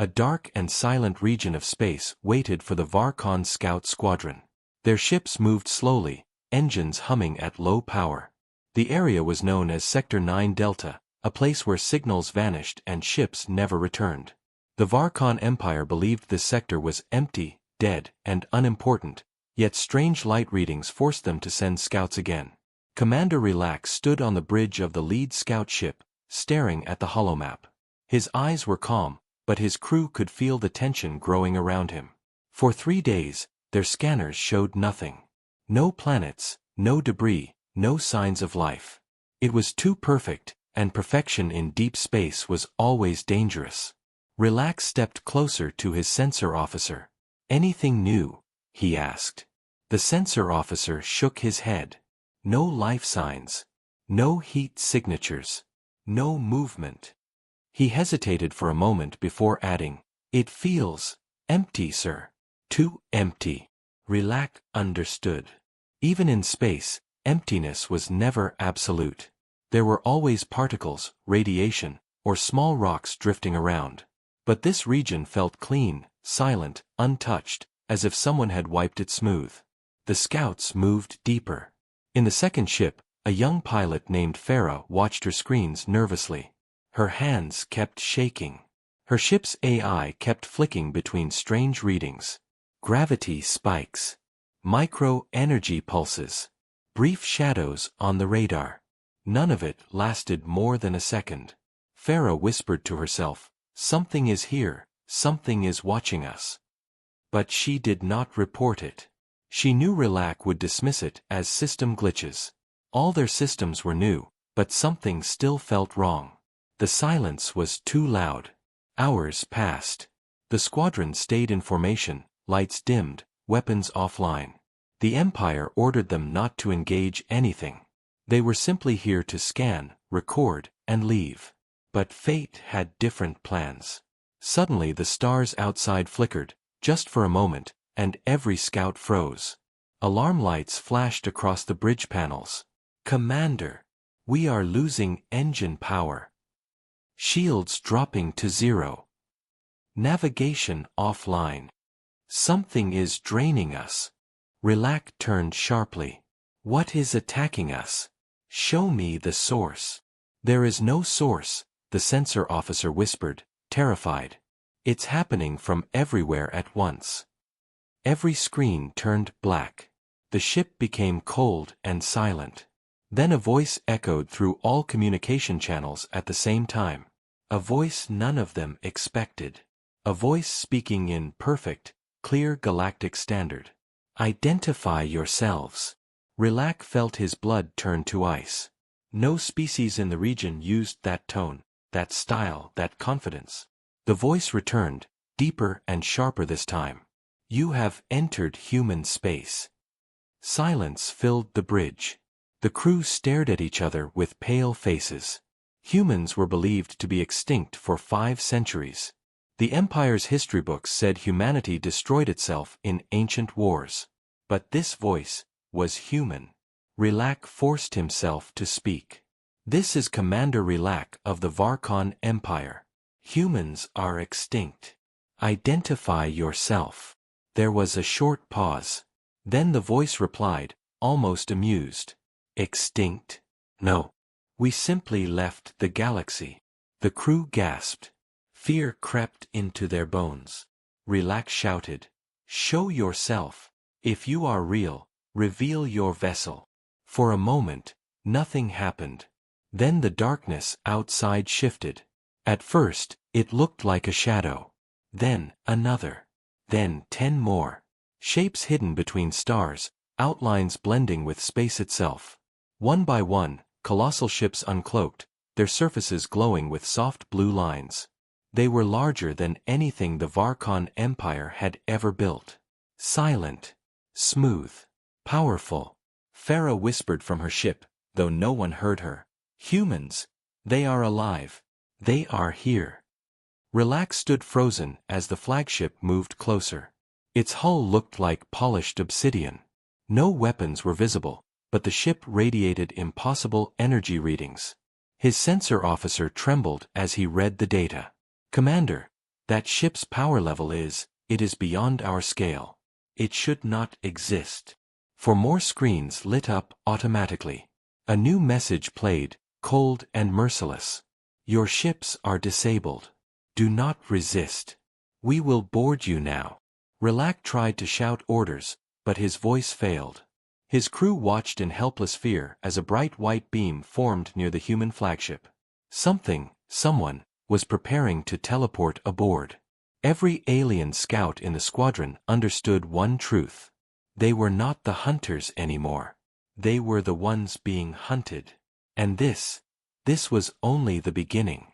A dark and silent region of space waited for the Varkon scout squadron. Their ships moved slowly, engines humming at low power. The area was known as Sector 9 Delta, a place where signals vanished and ships never returned. The Varkon Empire believed this sector was empty, dead, and unimportant, yet strange light readings forced them to send scouts again. Commander Relax stood on the bridge of the lead scout ship, staring at the holomap. His eyes were calm, but his crew could feel the tension growing around him. For 3 days, their scanners showed nothing. No planets, no debris, no signs of life. It was too perfect, and perfection in deep space was always dangerous. Relax stepped closer to his sensor officer. "Anything new?" he asked. The sensor officer shook his head. No life signs. No heat signatures. No movement. He hesitated for a moment before adding, "It feels empty, sir." "Too empty." Relax understood. Even in space, emptiness was never absolute. There were always particles, radiation, or small rocks drifting around. But this region felt clean, silent, untouched, as if someone had wiped it smooth. The scouts moved deeper. In the second ship, a young pilot named Farah watched her screens nervously. Her hands kept shaking. Her ship's AI kept flicking between strange readings. Gravity spikes. Micro-energy pulses. Brief shadows on the radar. None of it lasted more than a second. Farah whispered to herself, "Something is here, something is watching us." But she did not report it. She knew Relax would dismiss it as system glitches. All their systems were new, but something still felt wrong. The silence was too loud. Hours passed. The squadron stayed in formation, lights dimmed, weapons offline. The Empire ordered them not to engage anything. They were simply here to scan, record, and leave. But fate had different plans. Suddenly the stars outside flickered, just for a moment, and every scout froze. Alarm lights flashed across the bridge panels. "Commander, we are losing engine power. Shields dropping to 0. Navigation offline. Something is draining us." Relax turned sharply. "What is attacking us? Show me the source." "There is no source," the sensor officer whispered, terrified. "It's happening from everywhere at once." Every screen turned black. The ship became cold and silent. Then a voice echoed through all communication channels at the same time. A voice none of them expected. A voice speaking in perfect, clear galactic standard. "Identify yourselves." Relax felt his blood turn to ice. No species in the region used that tone, that style, that confidence. The voice returned, deeper and sharper this time. "You have entered human space." Silence filled the bridge. The crew stared at each other with pale faces. Humans were believed to be extinct for 5 centuries. The Empire's history books said humanity destroyed itself in ancient wars. But this voice was human. Relax forced himself to speak. "This is Commander Relax of the Varkon Empire. Humans are extinct. Identify yourself." There was a short pause. Then the voice replied, almost amused. "Extinct? No. We simply left the galaxy." The crew gasped. Fear crept into their bones. Relax shouted, "Show yourself. If you are real, reveal your vessel." For a moment, nothing happened. Then the darkness outside shifted. At first, it looked like a shadow. Then, another. Then 10 more. Shapes hidden between stars, outlines blending with space itself. One by one, colossal ships uncloaked, their surfaces glowing with soft blue lines. They were larger than anything the Varkon Empire had ever built. Silent. Smooth. Powerful. Farah whispered from her ship, though no one heard her. "Humans. They are alive. They are here." Relax stood frozen as the flagship moved closer. Its hull looked like polished obsidian. No weapons were visible, but the ship radiated impossible energy readings. His sensor officer trembled as he read the data. "Commander, That ship's power level it is beyond our scale. It should not exist. 4 more screens lit up automatically. A new message played, cold and merciless. Your ships are disabled. Do not resist. We will board you now. Relac tried to shout orders, but his voice failed. His crew watched in helpless fear as a bright white beam formed near the human flagship. Someone, was preparing to teleport aboard. Every alien scout in the squadron understood one truth. They were not the hunters anymore. They were the ones being hunted. And this was only the beginning.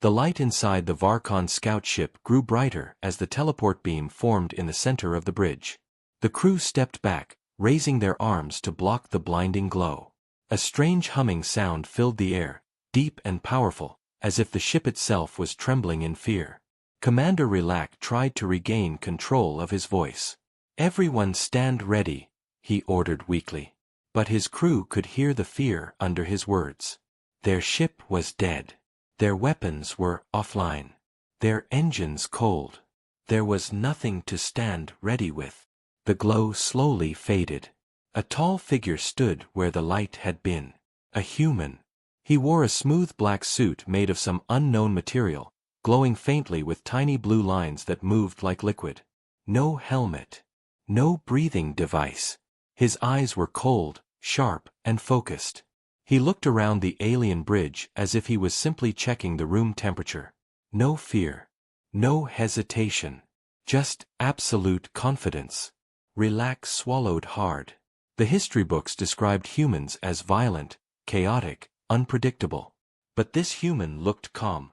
The light inside the Varkon scout ship grew brighter as the teleport beam formed in the center of the bridge. The crew stepped back, raising their arms to block the blinding glow. A strange humming sound filled the air, deep and powerful, as if the ship itself was trembling in fear. Commander Relac tried to regain control of his voice. "Everyone stand ready," he ordered weakly. But his crew could hear the fear under his words. Their ship was dead. Their weapons were offline. Their engines cold. There was nothing to stand ready with. The glow slowly faded. A tall figure stood where the light had been. A human. He wore a smooth black suit made of some unknown material, glowing faintly with tiny blue lines that moved like liquid. No helmet. No breathing device. His eyes were cold, sharp, and focused. He looked around the alien bridge as if he was simply checking the room temperature. No fear. No hesitation. Just absolute confidence. Relac swallowed hard. The history books described humans as violent, chaotic, unpredictable. But this human looked calm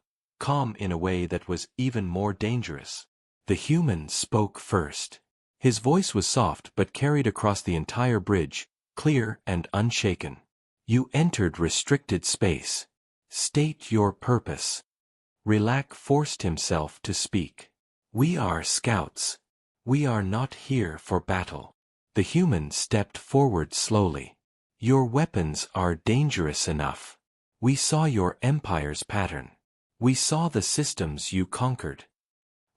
in a way that was even more dangerous. The human spoke first. His voice was soft but carried across the entire bridge, clear and unshaken. "You entered restricted space. State your purpose." Relac forced himself to speak. "We are scouts. We are not here for battle." The human stepped forward slowly. "Your weapons are dangerous enough. We saw your empire's pattern. We saw the systems you conquered."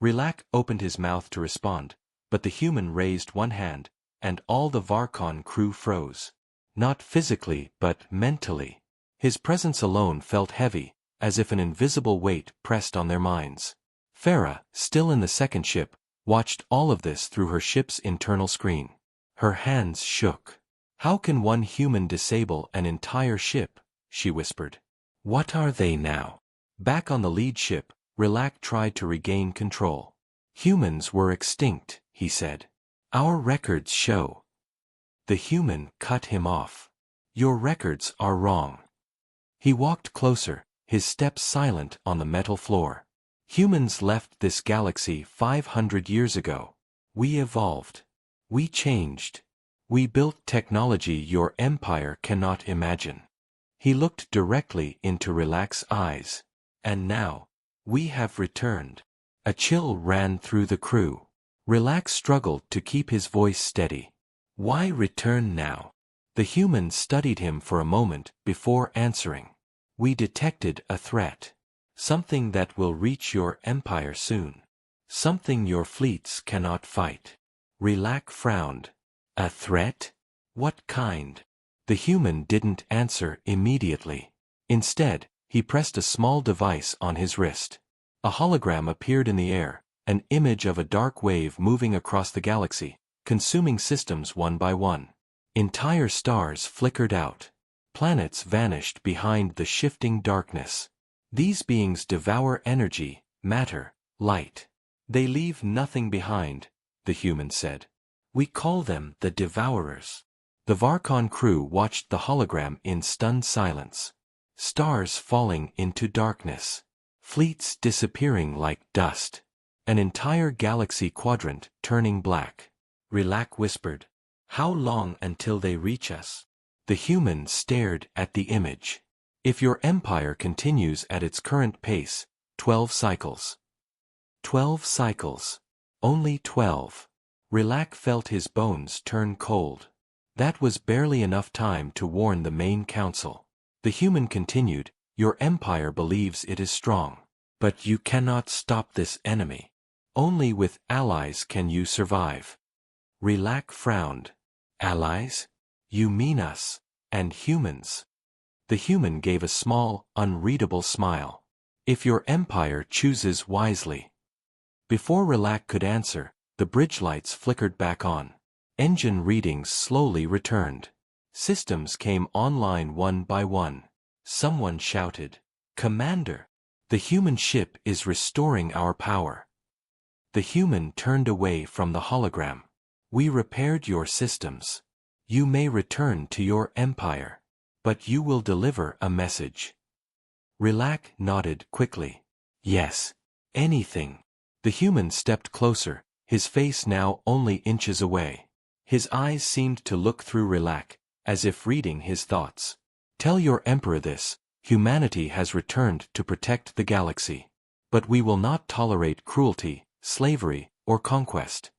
Relac opened his mouth to respond, but the human raised one hand, and all the Varkon crew froze. Not physically, but mentally. His presence alone felt heavy, as if an invisible weight pressed on their minds. Farah, still in the second ship, watched all of this through her ship's internal screen. Her hands shook. "How can one human disable an entire ship?" she whispered. "What are they now?" Back on the lead ship, Relac tried to regain control. "Humans were extinct," he said. "Our records show." The human cut him off. "Your records are wrong." He walked closer, his steps silent on the metal floor. "Humans left this galaxy 500 years ago. We evolved. We changed. We built technology your empire cannot imagine." He looked directly into Relac's eyes. "And now, we have returned." A chill ran through the crew. Relac struggled to keep his voice steady. "Why return now?" The human studied him for a moment before answering. "We detected a threat. Something that will reach your empire soon. Something your fleets cannot fight." Relac frowned. "A threat? What kind?" The human didn't answer immediately. Instead, he pressed a small device on his wrist. A hologram appeared in the air, an image of a dark wave moving across the galaxy, consuming systems one by one. Entire stars flickered out. Planets vanished behind the shifting darkness. These beings devour energy, matter, light. They leave nothing behind, the human said. We call them the Devourers. The Varkon crew watched the hologram in stunned silence. Stars falling into darkness. Fleets disappearing like dust. An entire galaxy quadrant turning black. Relac whispered, "How long until they reach us?" The human stared at the image. "If your empire continues at its current pace, 12 cycles." 12 cycles. Only 12. Relac felt his bones turn cold. That was barely enough time to warn the main council. The human continued, "Your empire believes it is strong. But you cannot stop this enemy. Only with allies can you survive. Relax frowned. Allies? You mean us, and humans? The human gave a small, unreadable smile. If your empire chooses wisely. Before Relax could answer, the bridge lights flickered back on. Engine readings slowly returned. Systems came online one by one. Someone shouted, "Commander! The human ship is restoring our power." The human turned away from the hologram. "We repaired your systems. You may return to your empire. But you will deliver a message." Relax nodded quickly. "Yes. Anything." The human stepped closer, his face now only inches away. His eyes seemed to look through Relax, as if reading his thoughts. "Tell your emperor this. Humanity has returned to protect the galaxy. But we will not tolerate cruelty, slavery, or conquest."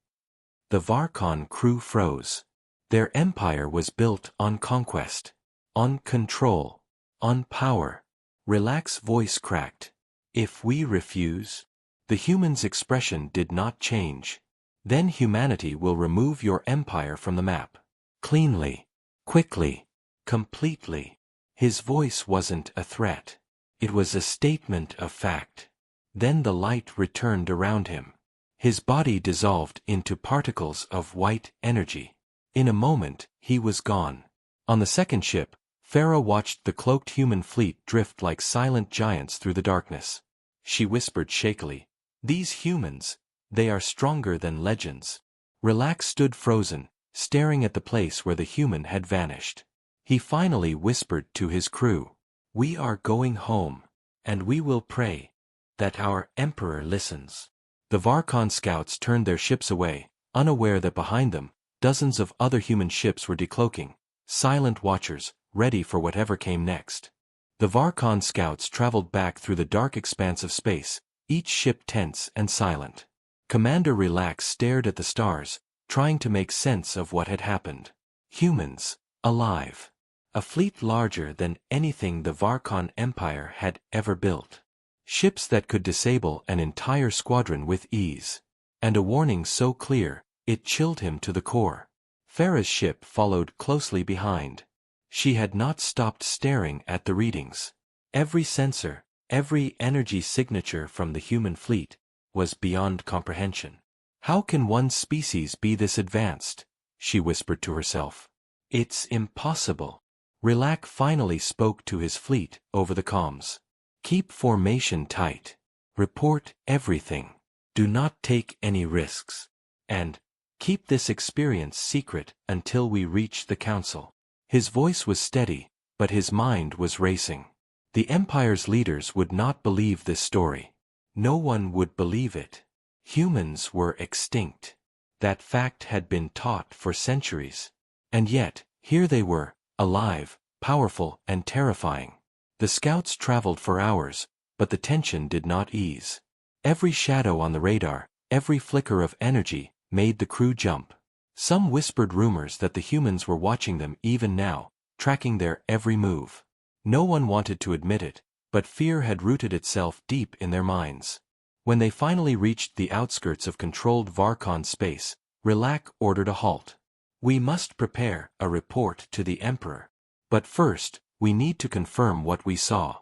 The Varkon crew froze. Their empire was built on conquest, on control, on power. Relax's voice cracked. "If we refuse?" The human's expression did not change. "Then humanity will remove your empire from the map. Cleanly, quickly, completely." His voice wasn't a threat. It was a statement of fact. Then the light returned around him. His body dissolved into particles of white energy. In a moment, he was gone. On the second ship, Farah watched the cloaked human fleet drift like silent giants through the darkness. She whispered shakily, "These humans, they are stronger than legends." Relax stood frozen, staring at the place where the human had vanished. He finally whispered to his crew, "We are going home, and we will pray that our emperor listens." The Varkon scouts turned their ships away, unaware that behind them, dozens of other human ships were decloaking, silent watchers, ready for whatever came next. The Varkon scouts traveled back through the dark expanse of space, each ship tense and silent. Commander Relax stared at the stars, trying to make sense of what had happened. Humans, alive. A fleet larger than anything the Varkon Empire had ever built. Ships that could disable an entire squadron with ease. And a warning so clear, it chilled him to the core. Farah's ship followed closely behind. She had not stopped staring at the readings. Every sensor, every energy signature from the human fleet, was beyond comprehension. "How can one species be this advanced?" she whispered to herself. "It's impossible." Relax finally spoke to his fleet over the comms. "Keep formation tight. Report everything. Do not take any risks. And keep this experience secret until we reach the council." His voice was steady, but his mind was racing. The Empire's leaders would not believe this story. No one would believe it. Humans were extinct. That fact had been taught for centuries. And yet, here they were, alive, powerful, and terrifying. The scouts traveled for hours, but the tension did not ease. Every shadow on the radar, every flicker of energy, made the crew jump. Some whispered rumors that the humans were watching them even now, tracking their every move. No one wanted to admit it, but fear had rooted itself deep in their minds. When they finally reached the outskirts of controlled Varkon space, Relax ordered a halt. "We must prepare a report to the Emperor. But first, we need to confirm what we saw."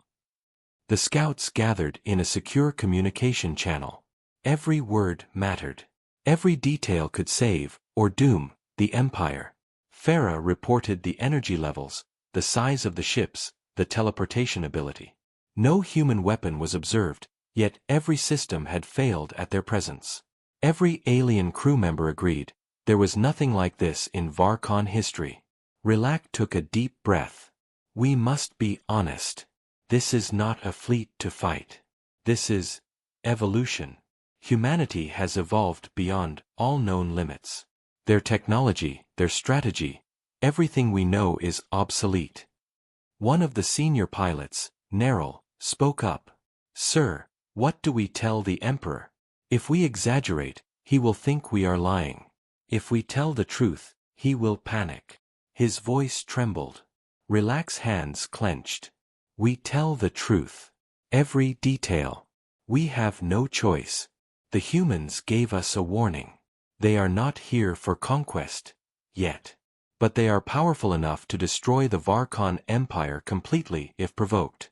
The scouts gathered in a secure communication channel. Every word mattered. Every detail could save, or doom, the Empire. Farah reported the energy levels, the size of the ships, the teleportation ability. No human weapon was observed, yet every system had failed at their presence. Every alien crew member agreed, there was nothing like this in Varkon history. Relax took a deep breath. "We must be honest. This is not a fleet to fight. This is evolution. Humanity has evolved beyond all known limits. Their technology, their strategy, everything we know is obsolete." One of the senior pilots, Neril, spoke up. "Sir, what do we tell the Emperor? If we exaggerate, he will think we are lying. If we tell the truth, he will panic." His voice trembled. Relax's hands clenched. "We tell the truth. Every detail. We have no choice. The humans gave us a warning. They are not here for conquest. Yet. But they are powerful enough to destroy the Varkon Empire completely if provoked.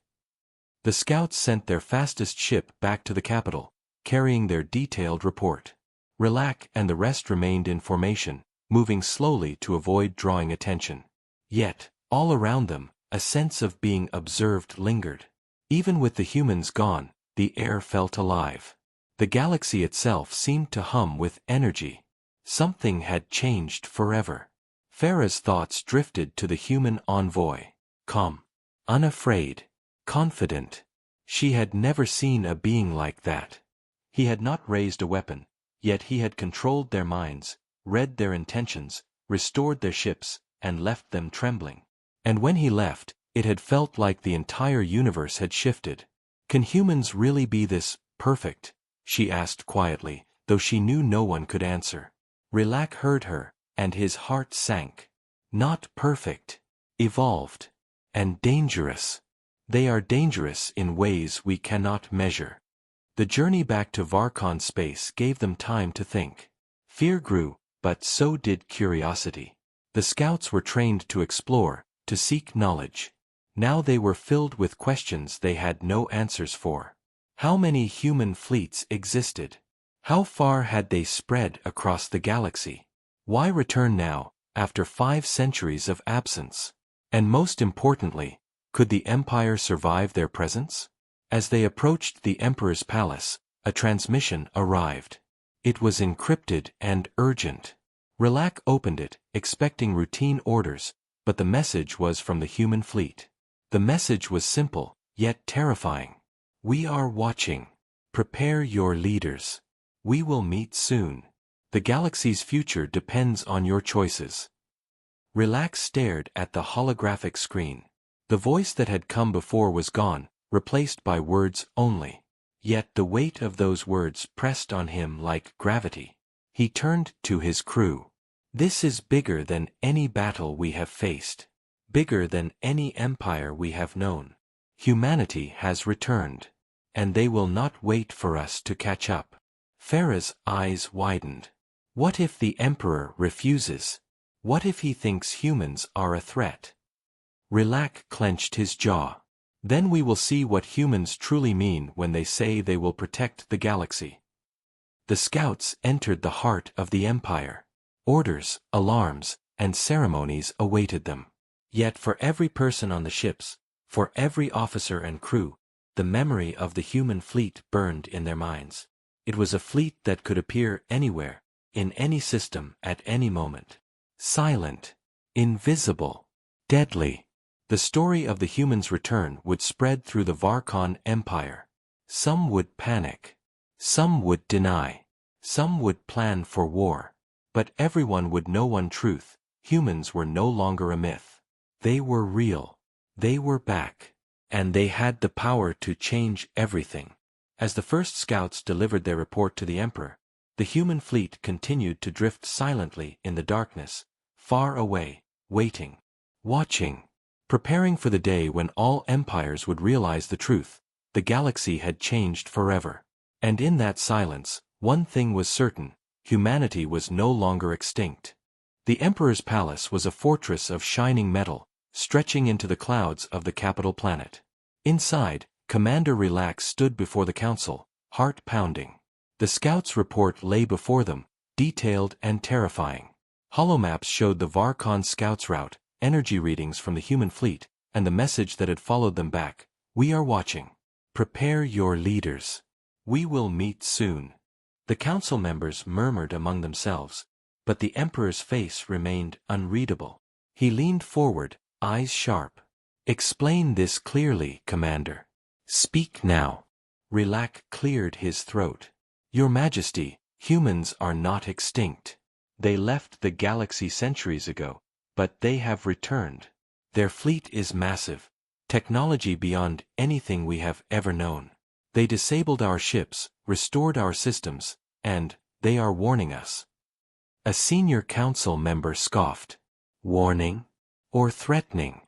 The scouts sent their fastest ship back to the capital, carrying their detailed report. Relac and the rest remained in formation, moving slowly to avoid drawing attention. Yet, all around them, a sense of being observed lingered. Even with the humans gone, the air felt alive. The galaxy itself seemed to hum with energy. Something had changed forever. Farah's thoughts drifted to the human envoy. Calm. Unafraid. Confident. She had never seen a being like that. He had not raised a weapon, yet he had controlled their minds, read their intentions, restored their ships, and left them trembling. And when he left, it had felt like the entire universe had shifted. Can humans really be this perfect? She asked quietly, though she knew no one could answer. Relac heard her, and his heart sank. Not perfect. Evolved. And dangerous. They are dangerous in ways we cannot measure. The journey back to Varkon space gave them time to think. Fear grew, but so did curiosity. The scouts were trained to explore, to seek knowledge. Now they were filled with questions they had no answers for. How many human fleets existed? How far had they spread across the galaxy? Why return now, after 5 centuries of absence? And most importantly, could the Empire survive their presence? As they approached the Emperor's palace, a transmission arrived. It was encrypted and urgent. Relac opened it, expecting routine orders, but the message was from the human fleet. The message was simple, yet terrifying. We are watching. Prepare your leaders. We will meet soon. The galaxy's future depends on your choices. Relac stared at the holographic screen. The voice that had come before was gone, replaced by words only. Yet the weight of those words pressed on him like gravity. He turned to his crew. This is bigger than any battle we have faced. Bigger than any empire we have known. Humanity has returned. And they will not wait for us to catch up. Farah's eyes widened. What if the Emperor refuses? What if he thinks humans are a threat? Relac clenched his jaw. Then we will see what humans truly mean when they say they will protect the galaxy. The scouts entered the heart of the Empire. Orders, alarms, and ceremonies awaited them. Yet for every person on the ships, for every officer and crew, the memory of the human fleet burned in their minds. It was a fleet that could appear anywhere, in any system at any moment. Silent. Invisible. Deadly. The story of the humans' return would spread through the Varkon Empire. Some would panic. Some would deny. Some would plan for war. But everyone would know one truth: humans were no longer a myth. They were real. They were back. And they had the power to change everything. As the first scouts delivered their report to the Emperor, the human fleet continued to drift silently in the darkness, far away, waiting, watching. Preparing for the day when all empires would realize the truth: the galaxy had changed forever. And in that silence, one thing was certain: humanity was no longer extinct. The Emperor's palace was a fortress of shining metal, stretching into the clouds of the capital planet. Inside, Commander Relax stood before the council, heart pounding. The scouts' report lay before them, detailed and terrifying. Holomaps showed the Varkon scouts' route, energy readings from the human fleet, and the message that had followed them back: we are watching. Prepare your leaders. We will meet soon. The council members murmured among themselves, but the Emperor's face remained unreadable. He leaned forward, eyes sharp. Explain this clearly, Commander. Speak now. Relac cleared his throat. Your Majesty, humans are not extinct. They left the galaxy centuries ago, but they have returned. Their fleet is massive, technology beyond anything we have ever known. They disabled our ships, restored our systems, and they are warning us. A senior council member scoffed. Warning? Or threatening?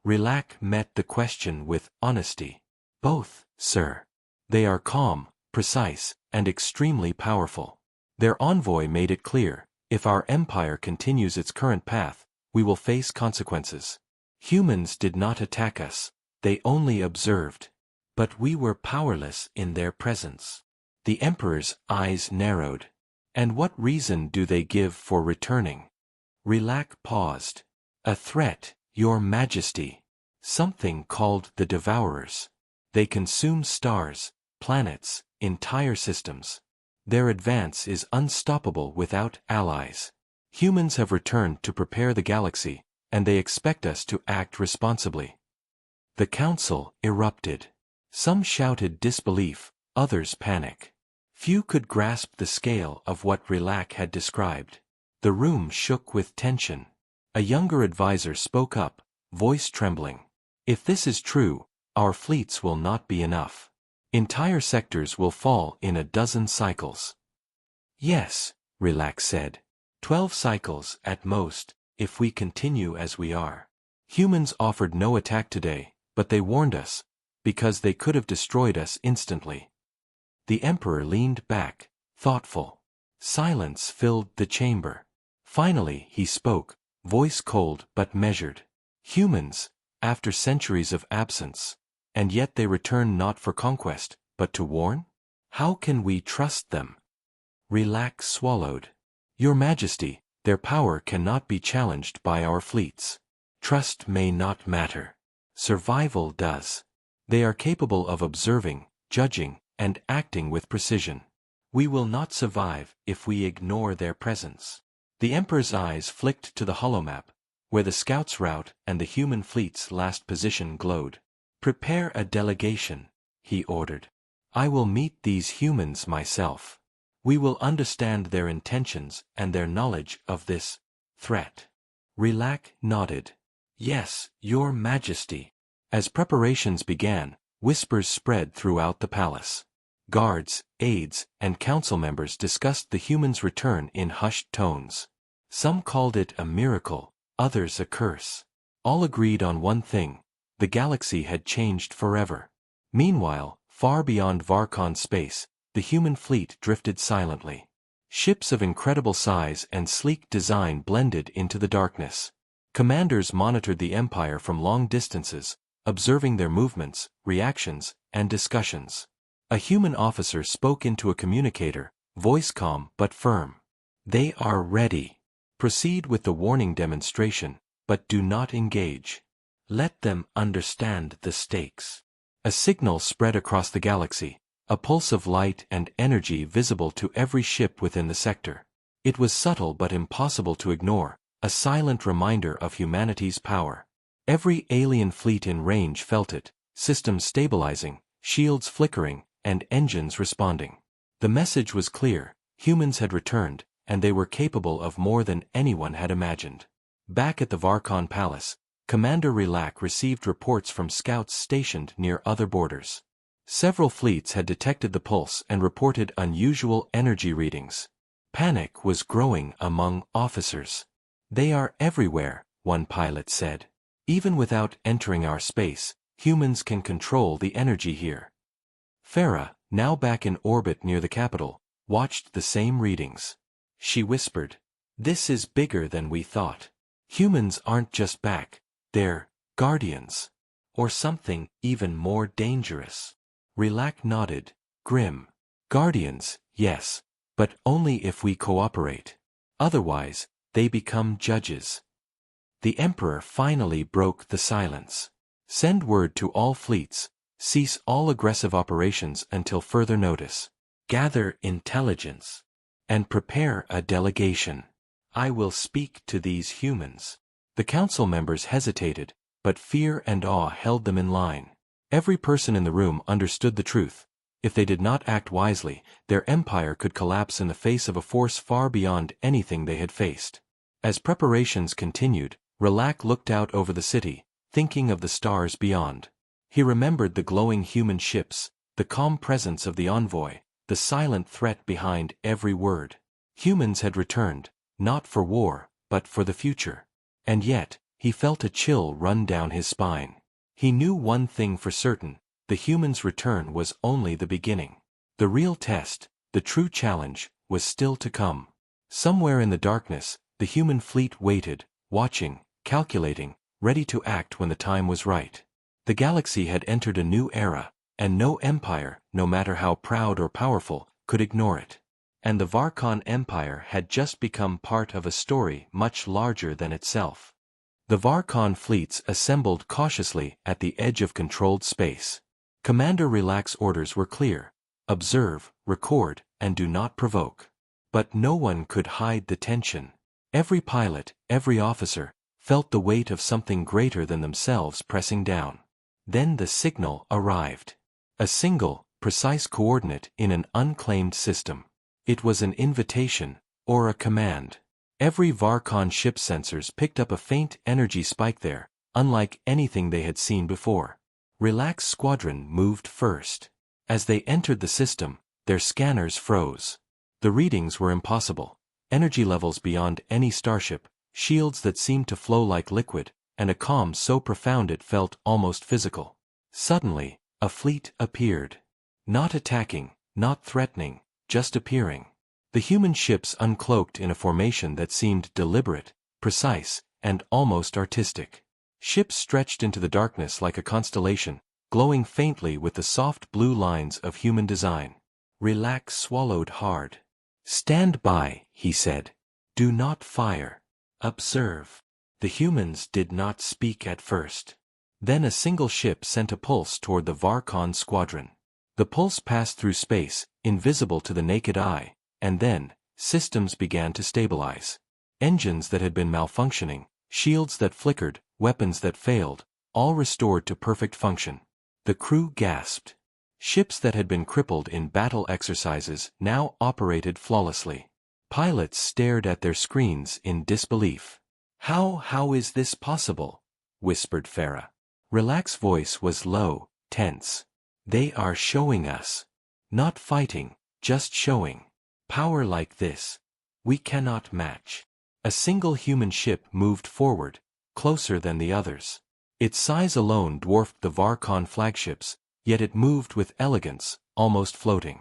Relac met the question with honesty. Both, sir. They are calm, precise, and extremely powerful. Their envoy made it clear, if our empire continues its current path, we will face consequences. Humans did not attack us, they only observed. But we were powerless in their presence. The Emperor's eyes narrowed. And what reason do they give for returning? Relac paused. A threat, Your Majesty. Something called the Devourers. They consume stars, planets, entire systems. Their advance is unstoppable without allies. Humans have returned to prepare the galaxy, and they expect us to act responsibly. The council erupted. Some shouted disbelief, others panic. Few could grasp the scale of what Relac had described. The room shook with tension. A younger advisor spoke up, voice trembling. If this is true, our fleets will not be enough. Entire sectors will fall in a dozen cycles. Yes, Relac said. 12 cycles at most, if we continue as we are. Humans offered no attack today, but they warned us, because they could have destroyed us instantly. The Emperor leaned back, thoughtful. Silence filled the chamber. Finally he spoke, voice cold but measured. Humans, after centuries of absence, and yet they return not for conquest, but to warn? How can we trust them? Relac swallowed. Your Majesty, their power cannot be challenged by our fleets. Trust may not matter. Survival does. They are capable of observing, judging, and acting with precision. We will not survive if we ignore their presence. The Emperor's eyes flicked to the holomap, where the scout's route and the human fleet's last position glowed. Prepare a delegation, he ordered. I will meet these humans myself. We will understand their intentions and their knowledge of this threat. Relac nodded. Yes, Your Majesty. As preparations began, whispers spread throughout the palace. Guards, aides, and council members discussed the humans' return in hushed tones. Some called it a miracle, others a curse. All agreed on one thing: the galaxy had changed forever. Meanwhile, far beyond Varkon space, the human fleet drifted silently. Ships of incredible size and sleek design blended into the darkness. Commanders monitored the Empire from long distances, observing their movements, reactions, and discussions. A human officer spoke into a communicator, voice calm but firm. They are ready. Proceed with the warning demonstration, but do not engage. Let them understand the stakes. A signal spread across the galaxy, a pulse of light and energy visible to every ship within the sector. It was subtle but impossible to ignore, a silent reminder of humanity's power. Every alien fleet in range felt it, systems stabilizing, shields flickering, and engines responding. The message was clear: humans had returned, and they were capable of more than anyone had imagined. Back at the Varkon Palace, Commander Relac received reports from scouts stationed near other borders. Several fleets had detected the pulse and reported unusual energy readings. Panic was growing among officers. They are everywhere, one pilot said. Even without entering our space, humans can control the energy here. Farah, now back in orbit near the capital, watched the same readings. She whispered, "This is bigger than we thought. Humans aren't just back, they're guardians. Or something even more dangerous." Relac nodded, grim. Guardians, yes, but only if we cooperate. Otherwise, they become judges. The Emperor finally broke the silence. Send word to all fleets. Cease all aggressive operations until further notice. Gather intelligence. And prepare a delegation. I will speak to these humans. The council members hesitated, but fear and awe held them in line. Every person in the room understood the truth. If they did not act wisely, their empire could collapse in the face of a force far beyond anything they had faced. As preparations continued, Relac looked out over the city, thinking of the stars beyond. He remembered the glowing human ships, the calm presence of the envoy, the silent threat behind every word. Humans had returned, not for war, but for the future. And yet, he felt a chill run down his spine. He knew one thing for certain: the humans' return was only the beginning. The real test, the true challenge, was still to come. Somewhere in the darkness, the human fleet waited, watching, calculating, ready to act when the time was right. The galaxy had entered a new era, and no empire, no matter how proud or powerful, could ignore it. And the Varkon Empire had just become part of a story much larger than itself. The Varkon fleets assembled cautiously at the edge of controlled space. Commander Relax's orders were clear: observe, record, and do not provoke. But no one could hide the tension. Every pilot, every officer, felt the weight of something greater than themselves pressing down. Then the signal arrived. A single, precise coordinate in an unclaimed system. It was an invitation, or a command. Every Varkon ship sensors picked up a faint energy spike there, unlike anything they had seen before. Relax's squadron moved first. As they entered the system, their scanners froze. The readings were impossible. Energy levels beyond any starship, shields that seemed to flow like liquid, and a calm so profound it felt almost physical. Suddenly, a fleet appeared. Not attacking, not threatening, just appearing. The human ships uncloaked in a formation that seemed deliberate, precise, and almost artistic. Ships stretched into the darkness like a constellation, glowing faintly with the soft blue lines of human design. Relax swallowed hard. "Stand by," he said. "Do not fire. Observe." The humans did not speak at first. Then a single ship sent a pulse toward the Varkon squadron. The pulse passed through space, invisible to the naked eye, and then, systems began to stabilize. Engines that had been malfunctioning, shields that flickered, weapons that failed, all restored to perfect function. The crew gasped. Ships that had been crippled in battle exercises now operated flawlessly. Pilots stared at their screens in disbelief. How is this possible?" whispered Farah. Relax's voice was low, tense. "They are showing us. Not fighting, just showing. Power like this. We cannot match." A single human ship moved forward, closer than the others. Its size alone dwarfed the Varkon flagships, yet it moved with elegance, almost floating.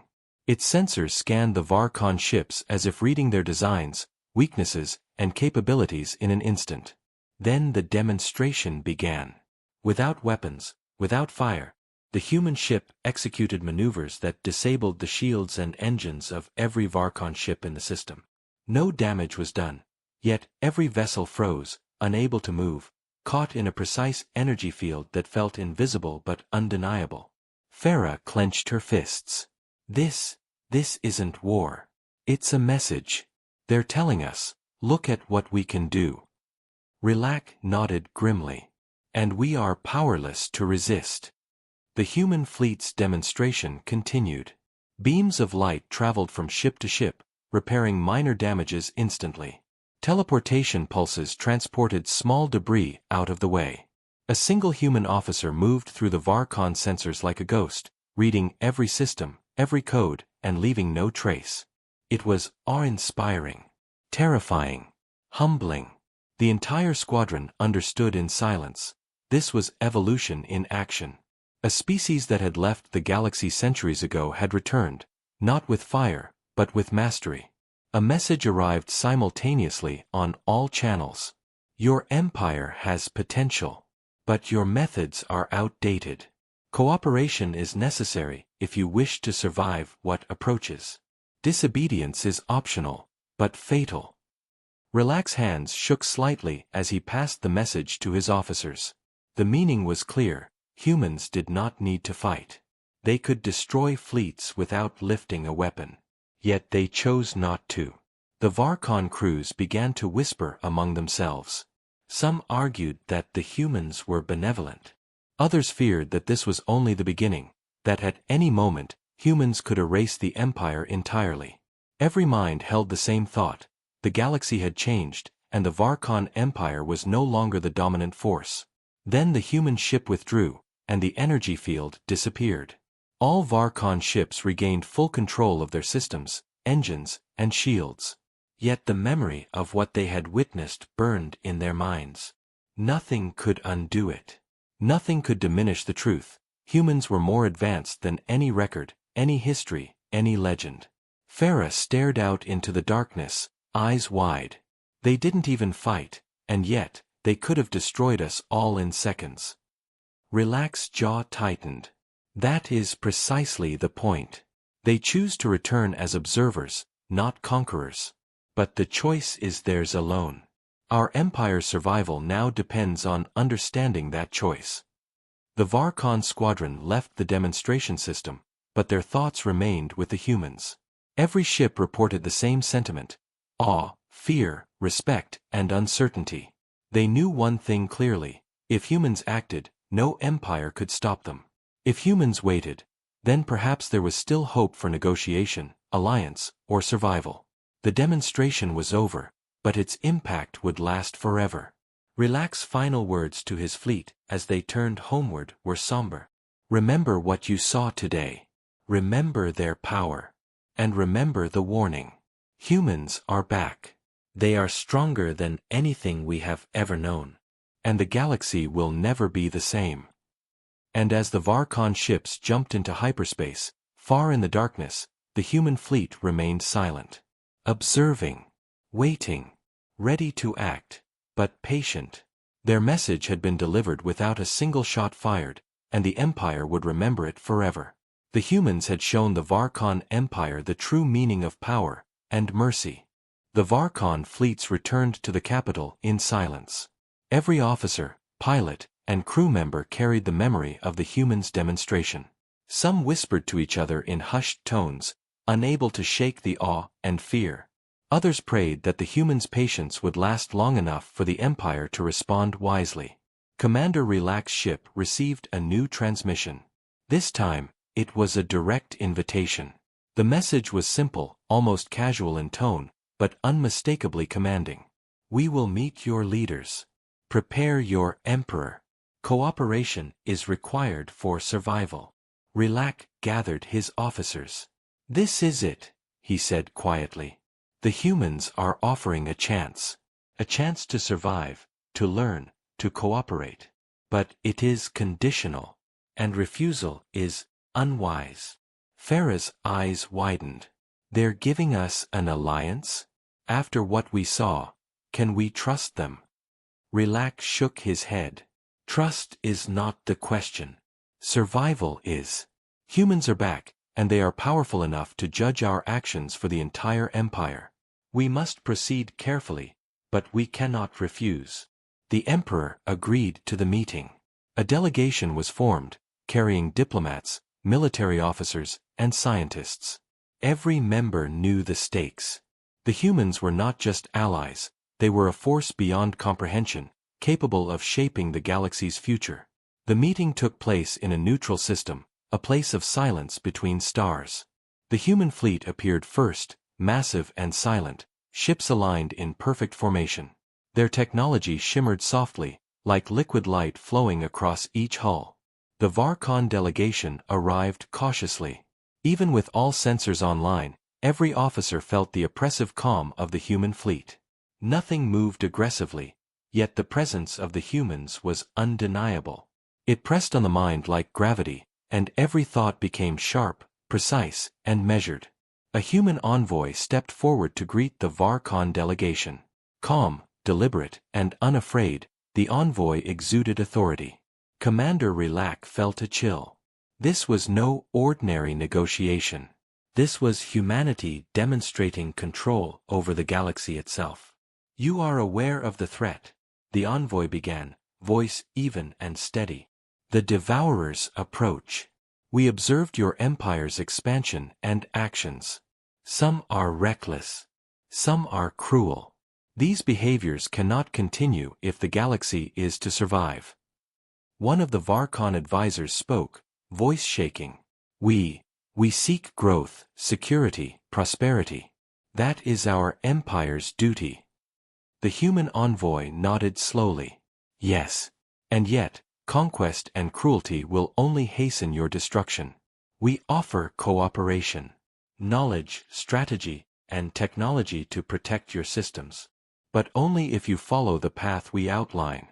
Its sensors scanned the Varkon ships as if reading their designs, weaknesses, and capabilities in an instant. Then the demonstration began. Without weapons, without fire, the human ship executed maneuvers that disabled the shields and engines of every Varkon ship in the system. No damage was done, yet every vessel froze, unable to move, caught in a precise energy field that felt invisible but undeniable. Farah clenched her fists. This isn't war. It's a message. They're telling us, look at what we can do." Relax nodded grimly. "And we are powerless to resist." The human fleet's demonstration continued. Beams of light traveled from ship to ship, repairing minor damages instantly. Teleportation pulses transported small debris out of the way. A single human officer moved through the Varkon sensors like a ghost, reading every system, every code, and leaving no trace. It was awe-inspiring, terrifying, humbling. The entire squadron understood in silence. This was evolution in action. A species that had left the galaxy centuries ago had returned, not with fire, but with mastery. A message arrived simultaneously on all channels. "Your empire has potential, but your methods are outdated. Cooperation is necessary if you wish to survive what approaches. Disobedience is optional, but fatal." Relax's hands shook slightly as he passed the message to his officers. The meaning was clear: humans did not need to fight. They could destroy fleets without lifting a weapon. Yet they chose not to. The Varkon crews began to whisper among themselves. Some argued that the humans were benevolent. Others feared that this was only the beginning, that at any moment, humans could erase the empire entirely. Every mind held the same thought: the galaxy had changed, and the Varkon Empire was no longer the dominant force. Then the human ship withdrew, and the energy field disappeared. All Varkon ships regained full control of their systems, engines, and shields. Yet the memory of what they had witnessed burned in their minds. Nothing could undo it. Nothing could diminish the truth: Humans were more advanced than any record, any history, any legend. Farah stared out into the darkness, eyes wide. They didn't even fight, and yet, they could have destroyed us all in seconds. Relax's jaw tightened. That is precisely the point. They choose to return as observers, not conquerors. But the choice is theirs alone. Our empire's survival now depends on understanding that choice. The Varkon squadron left the demonstration system, but their thoughts remained with the humans. Every ship reported the same sentiment: awe, fear, respect, and uncertainty. They knew one thing clearly: if humans acted, no empire could stop them. If humans waited, then perhaps there was still hope for negotiation, alliance, or survival. The demonstration was over, but its impact would last forever. Relax's final words to his fleet, as they turned homeward, were somber. Remember what you saw today. Remember their power. And remember the warning. Humans are back. They are stronger than anything we have ever known. And the galaxy will never be the same. And as the Varkon ships jumped into hyperspace, far in the darkness, the human fleet remained silent. Observing. Waiting. Ready to act. But patient. Their message had been delivered without a single shot fired, and the Empire would remember it forever. The humans had shown the Varkon Empire the true meaning of power and mercy. The Varkon fleets returned to the capital in silence. Every officer, pilot, and crew member carried the memory of the humans' demonstration. Some whispered to each other in hushed tones, unable to shake the awe and fear. Others prayed that the humans' patience would last long enough for the Empire to respond wisely. Commander Relax's ship received a new transmission. This time, it was a direct invitation. The message was simple, almost casual in tone, but unmistakably commanding. We will meet your leaders. Prepare your emperor. Cooperation is required for survival. Relax gathered his officers. This is it, he said quietly. The humans are offering a chance. A chance to survive, to learn, to cooperate. But it is conditional. And refusal is unwise. Farah's eyes widened. They're giving us an alliance? After what we saw, can we trust them? Relax shook his head. Trust is not the question. Survival is. Humans are back, and they are powerful enough to judge our actions for the entire empire. We must proceed carefully, but we cannot refuse. The emperor agreed to the meeting. A delegation was formed, carrying diplomats, military officers, and scientists. Every member knew the stakes. The humans were not just allies, they were a force beyond comprehension, capable of shaping the galaxy's future. The meeting took place in a neutral system, a place of silence between stars. The human fleet appeared first, massive and silent, ships aligned in perfect formation. Their technology shimmered softly, like liquid light flowing across each hull. The Varkon delegation arrived cautiously. Even with all sensors online, every officer felt the oppressive calm of the human fleet. Nothing moved aggressively, yet the presence of the humans was undeniable. It pressed on the mind like gravity, and every thought became sharp, precise, and measured. A human envoy stepped forward to greet the Varkon delegation. Calm, deliberate, and unafraid, the envoy exuded authority. Commander Relax felt a chill. This was no ordinary negotiation. This was humanity demonstrating control over the galaxy itself. You are aware of the threat, the envoy began, voice even and steady. The Devourers approach. We observed your empire's expansion and actions. Some are reckless. Some are cruel. These behaviors cannot continue if the galaxy is to survive. One of the Varkon advisors spoke, voice shaking. We seek growth, security, prosperity. That is our empire's duty. The human envoy nodded slowly. Yes. And yet, conquest and cruelty will only hasten your destruction. We offer cooperation, knowledge, strategy, and technology to protect your systems. But only if you follow the path we outline.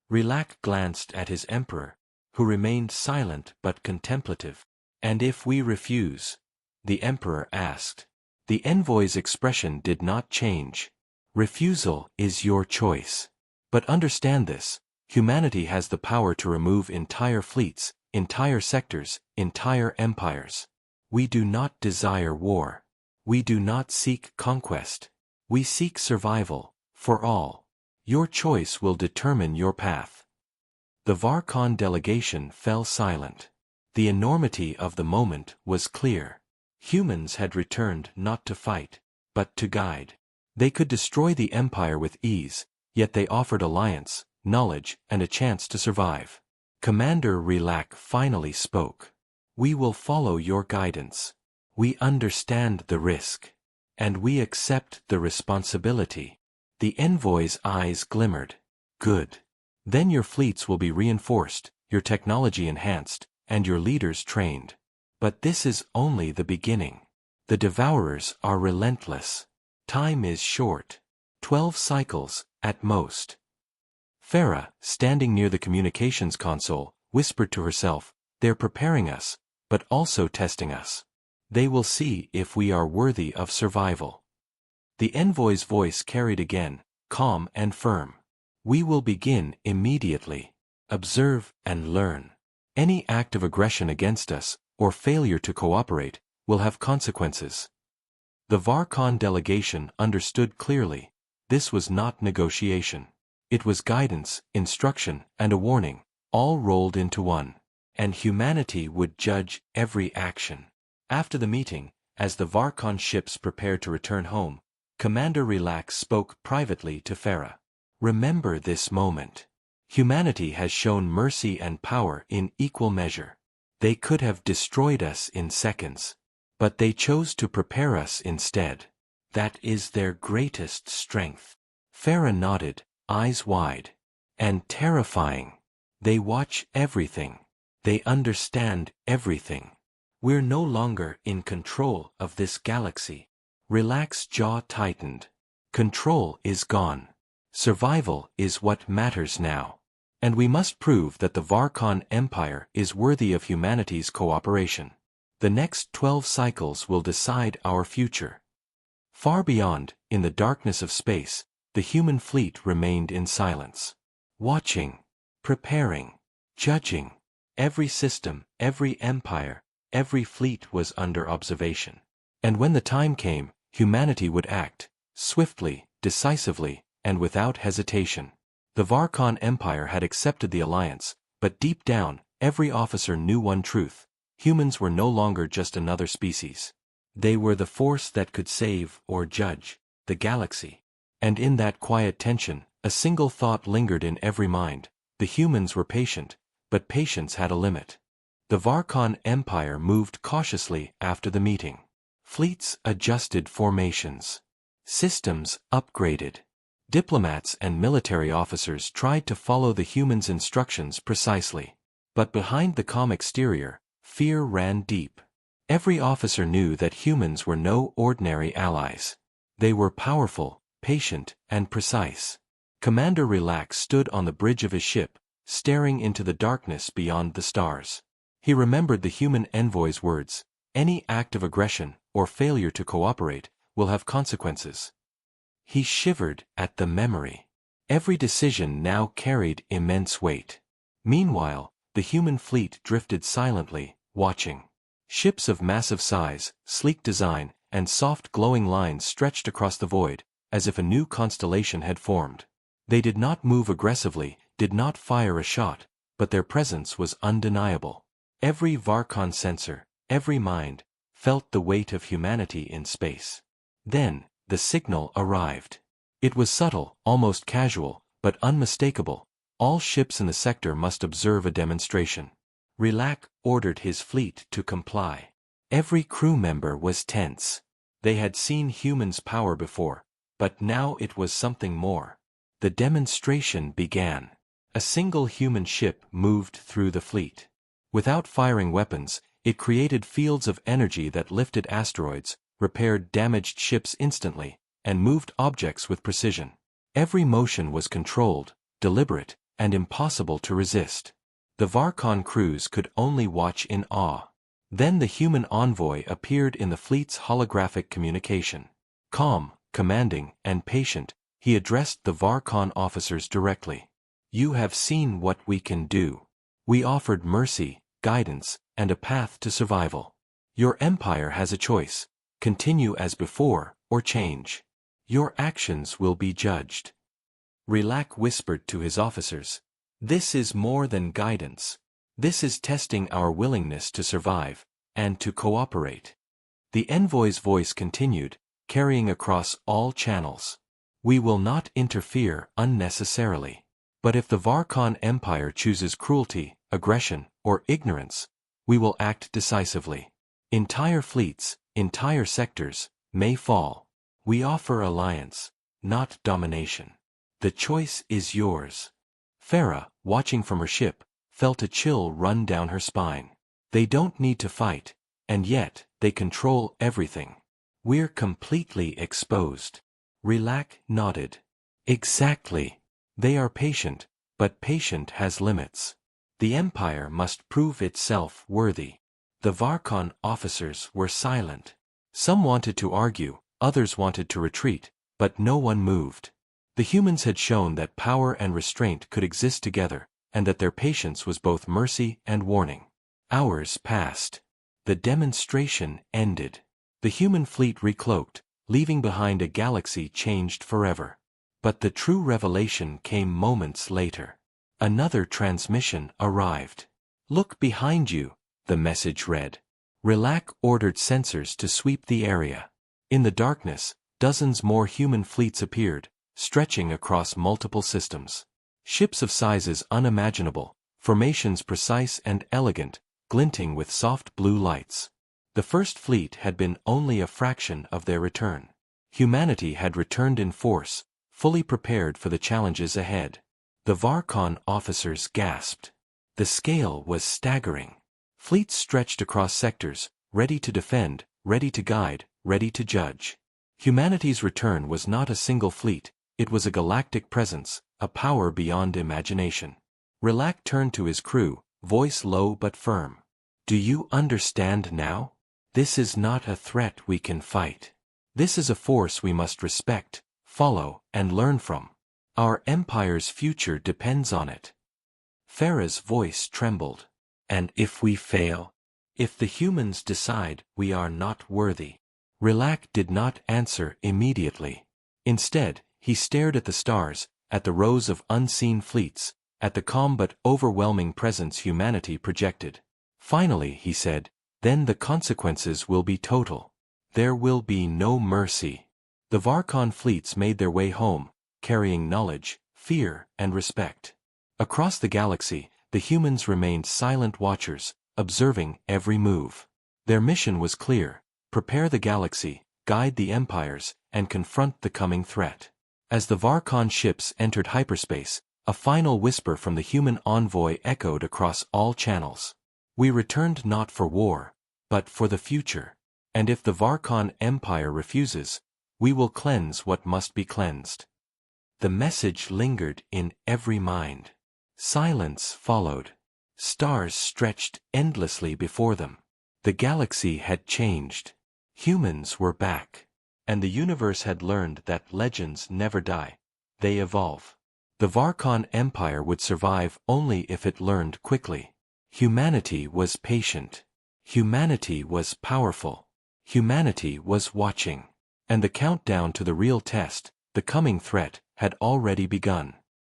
Relax glanced at his emperor, who remained silent but contemplative. "And if we refuse?" the Emperor asked. The envoy's expression did not change. "Refusal is your choice. But understand this, humanity has the power to remove entire fleets, entire sectors, entire empires. We do not desire war. We do not seek conquest. We seek survival, for all. Your choice will determine your path." The Varkon delegation fell silent. The enormity of the moment was clear. Humans had returned not to fight, but to guide. They could destroy the Empire with ease, yet they offered alliance, knowledge, and a chance to survive. Commander Relac finally spoke. "We will follow your guidance. We understand the risk. And we accept the responsibility." The envoy's eyes glimmered. "Good. Then your fleets will be reinforced, your technology enhanced, and your leaders trained. But this is only the beginning. The devourers are relentless. Time is short. 12 cycles, at most." Farah, standing near the communications console, whispered to herself, "They're preparing us, but also testing us. They will see if we are worthy of survival." The envoy's voice carried again, calm and firm. "We will begin immediately. Observe and learn. Any act of aggression against us, or failure to cooperate, will have consequences." The Varkon delegation understood clearly. This was not negotiation. It was guidance, instruction, and a warning, all rolled into one. And humanity would judge every action. After the meeting, as the Varkon ships prepared to return home, Commander Relax spoke privately to Farah. "Remember this moment. Humanity has shown mercy and power in equal measure. They could have destroyed us in seconds. But they chose to prepare us instead. That is their greatest strength." Farah nodded, eyes wide. "And terrifying. They watch everything. They understand everything. We're no longer in control of this galaxy." Relax's jaw tightened. Control is gone. Survival is what matters now. And we must prove that the Varkon Empire is worthy of humanity's cooperation. The next 12 cycles will decide our future. Far beyond, in the darkness of space, the human fleet remained in silence. Watching, preparing, judging. Every system, every empire, every fleet was under observation. And when the time came, humanity would act, swiftly, decisively, and without hesitation. The Varkon Empire had accepted the alliance, but deep down, every officer knew one truth: humans were no longer just another species. They were the force that could save or judge the galaxy. And in that quiet tension, a single thought lingered in every mind: the humans were patient, but patience had a limit. The Varkon Empire moved cautiously after the meeting. Fleets adjusted formations. Systems upgraded. Diplomats and military officers tried to follow the humans' instructions precisely. But behind the calm exterior, fear ran deep. Every officer knew that humans were no ordinary allies. They were powerful, patient, and precise. Commander Relax stood on the bridge of his ship, staring into the darkness beyond the stars. He remembered the human envoy's words: "Any act of aggression, or failure to cooperate, will have consequences." He shivered at the memory. Every decision now carried immense weight. Meanwhile, the human fleet drifted silently, watching. Ships of massive size, sleek design, and soft glowing lines stretched across the void, as if a new constellation had formed. They did not move aggressively, did not fire a shot, but their presence was undeniable. Every Varkon sensor, every mind, felt the weight of humanity in space. Then, the signal arrived. It was subtle, almost casual, but unmistakable. All ships in the sector must observe a demonstration. Relac ordered his fleet to comply. Every crew member was tense. They had seen humans' power before, but now it was something more. The demonstration began. A single human ship moved through the fleet. Without firing weapons, it created fields of energy that lifted asteroids, repaired damaged ships instantly, and moved objects with precision. Every motion was controlled, deliberate, and impossible to resist. The Varkon crews could only watch in awe. Then the human envoy appeared in the fleet's holographic communication. Calm, commanding, and patient, he addressed the Varkon officers directly. "You have seen what we can do. We offered mercy, guidance, and a path to survival. Your empire has a choice: continue as before, or change. Your actions will be judged." Rilak whispered to his officers, "This is more than guidance. This is testing our willingness to survive, and to cooperate." The envoy's voice continued, carrying across all channels. "We will not interfere unnecessarily. But if the Varkon Empire chooses cruelty, aggression, or ignorance, we will act decisively. Entire fleets, entire sectors, may fall. We offer alliance, not domination. The choice is yours." Farah, watching from her ship, felt a chill run down her spine. They don't need to fight, and yet, they control everything. "We're completely exposed." Rilak nodded. "Exactly. They are patient, but patient has limits. The Empire must prove itself worthy." The Varkon officers were silent. Some wanted to argue, others wanted to retreat, but no one moved. The humans had shown that power and restraint could exist together, and that their patience was both mercy and warning. Hours passed. The demonstration ended. The human fleet recloaked, leaving behind a galaxy changed forever. But the true revelation came moments later. Another transmission arrived. "Look behind you," the message read. Rilak ordered sensors to sweep the area. In the darkness, dozens more human fleets appeared, stretching across multiple systems. Ships of sizes unimaginable, formations precise and elegant, glinting with soft blue lights. The first fleet had been only a fraction of their return. Humanity had returned in force, fully prepared for the challenges ahead. The Varkon officers gasped. The scale was staggering. Fleets stretched across sectors, ready to defend, ready to guide, ready to judge. Humanity's return was not a single fleet, it was a galactic presence, a power beyond imagination. Rilak turned to his crew, voice low but firm. "Do you understand now? This is not a threat we can fight. This is a force we must respect, follow, and learn from. Our empire's future depends on it." Farah's voice trembled. "And if we fail? If the humans decide we are not worthy?" Rilak did not answer immediately. Instead, he stared at the stars, at the rows of unseen fleets, at the calm but overwhelming presence humanity projected. Finally, he said, "Then the consequences will be total. There will be no mercy." The Varkon fleets made their way home, carrying knowledge, fear, and respect. Across the galaxy, the humans remained silent watchers, observing every move. Their mission was clear: prepare the galaxy, guide the empires, and confront the coming threat. As the Varkon ships entered hyperspace, a final whisper from the human envoy echoed across all channels. "We returned not for war, but for the future. And if the Varkon Empire refuses, we will cleanse what must be cleansed." The message lingered in every mind. Silence followed. Stars stretched endlessly before them. The galaxy had changed. Humans were back. And the universe had learned that legends never die. They evolve. The Varkon Empire would survive only if it learned quickly. Humanity was patient. Humanity was powerful. Humanity was watching. And the countdown to the real test, the coming threat, had already begun.